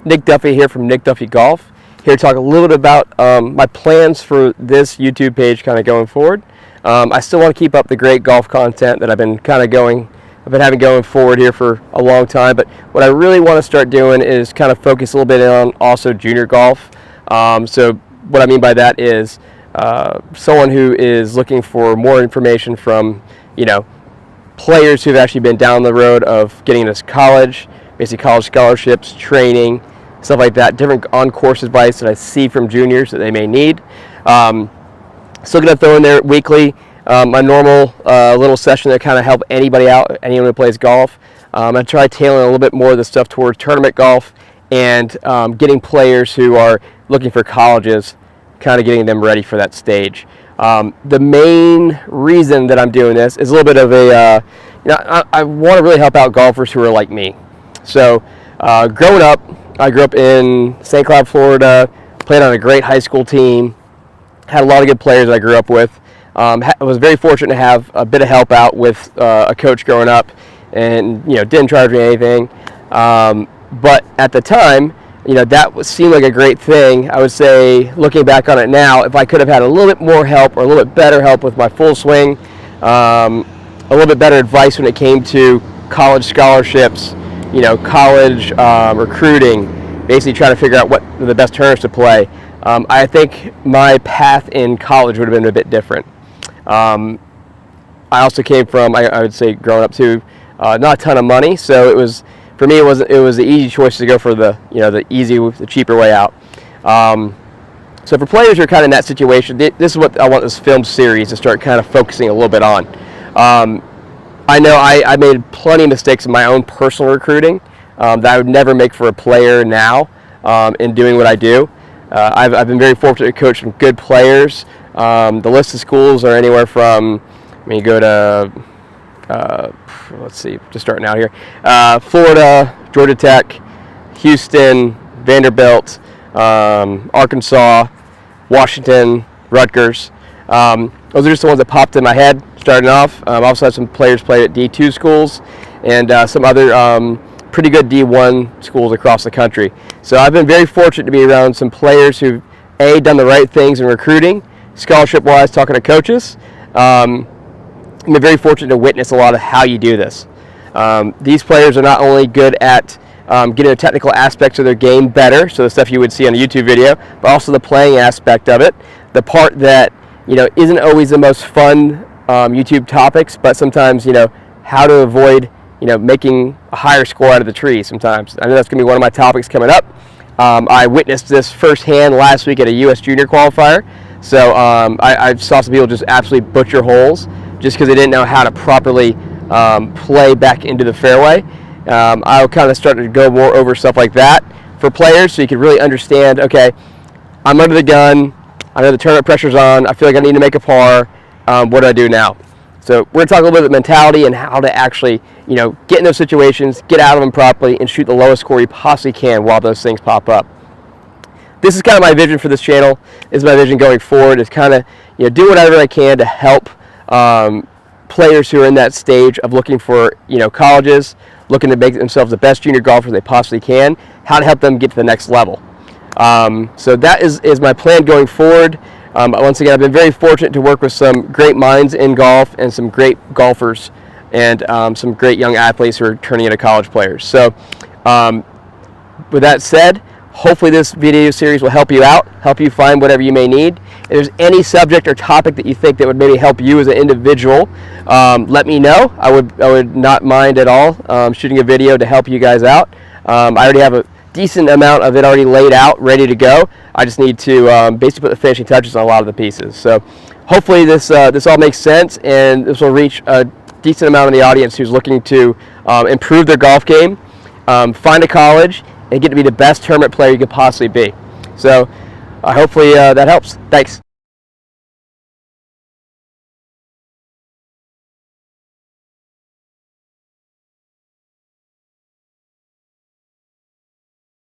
Nick Duffy here from Nick Duffy Golf. Here to talk a little bit about my plans for this YouTube page kind of going forward. I still want to keep up the great golf content that I've been having going forward here for a long time, but what I really want to start doing is kind of focus a little bit on also junior golf. So what I mean by that is someone who is looking for more information from, players who've actually been down the road of getting into college, basically college scholarships, training, stuff like that, different on-course advice that I see from juniors that they may need. Still going to throw in there weekly my normal little session that kind of help anybody out, anyone who plays golf. I'm going to try tailoring a little bit more of the stuff towards tournament golf and getting players who are looking for colleges, kind of getting them ready for that stage. The main reason that I'm doing this is a little bit of a, I want to really help out golfers who are like me. So growing up, I grew up in St. Cloud, Florida, played on a great high school team, had a lot of good players I grew up with. I was very fortunate to have a bit of help out with a coach growing up, and didn't charge me anything. But at the time, that seemed like a great thing. I would say, looking back on it now, if I could have had a little bit more help or a little bit better help with my full swing, a little bit better advice when it came to college scholarships, college recruiting, basically trying to figure out what are the best tournaments to play. I think my path in college would have been a bit different. I also came from, I would say, growing up too, not a ton of money, so it was, for me, it was the easy choice to go for the the cheaper way out. So for players who are kind of in that situation, this is what I want this film series to start kind of focusing a little bit on. I know I made plenty of mistakes in my own personal recruiting that I would never make for a player now in doing what I do. I've been very fortunate to coach some good players. The list of schools are anywhere from, you go to, let's see, just starting out here, Florida, Georgia Tech, Houston, Vanderbilt, Arkansas, Washington, Rutgers. Those are just the ones that popped in my head starting off. I also had some players play at D2 schools and some other pretty good D1 schools across the country. So I've been very fortunate to be around some players who've done the right things in recruiting, scholarship-wise, talking to coaches. I've been very fortunate to witness a lot of how you do this. These players are not only good at getting the technical aspects of their game better, so the stuff you would see on a YouTube video, but also the playing aspect of it, the part that isn't always the most fun YouTube topics, but sometimes how to avoid making a higher score out of the tree sometimes. I know that's going to be one of my topics coming up. I witnessed this firsthand last week at a U.S. Junior qualifier. So I saw some people just absolutely butcher holes just because they didn't know how to properly play back into the fairway. I'll kind of start to go more over stuff like that for players so you can really understand, okay, I'm under the gun, I know the tournament pressure's on, I feel like I need to make a par, what do I do now? So we're going to talk a little bit about mentality and how to actually, get in those situations, get out of them properly, and shoot the lowest score you possibly can while those things pop up. This is kind of my vision for this channel. This is my vision going forward, is kind of, do whatever I can to help players who are in that stage of looking for, colleges, looking to make themselves the best junior golfers they possibly can, how to help them get to the next level. So that is my plan going forward. Once again, I've been very fortunate to work with some great minds in golf and some great golfers and some great young athletes who are turning into college players. So with that said, hopefully this video series will help you out, help you find whatever you may need. If there's any subject or topic that you think that would maybe help you as an individual, let me know. I would not mind at all shooting a video to help you guys out. I already have a decent amount of it already laid out, ready to go. I just need to basically put the finishing touches on a lot of the pieces. So hopefully this all makes sense, and this will reach a decent amount of the audience who's looking to improve their golf game, find a college, and get to be the best tournament player you could possibly be. So hopefully that helps. Thanks.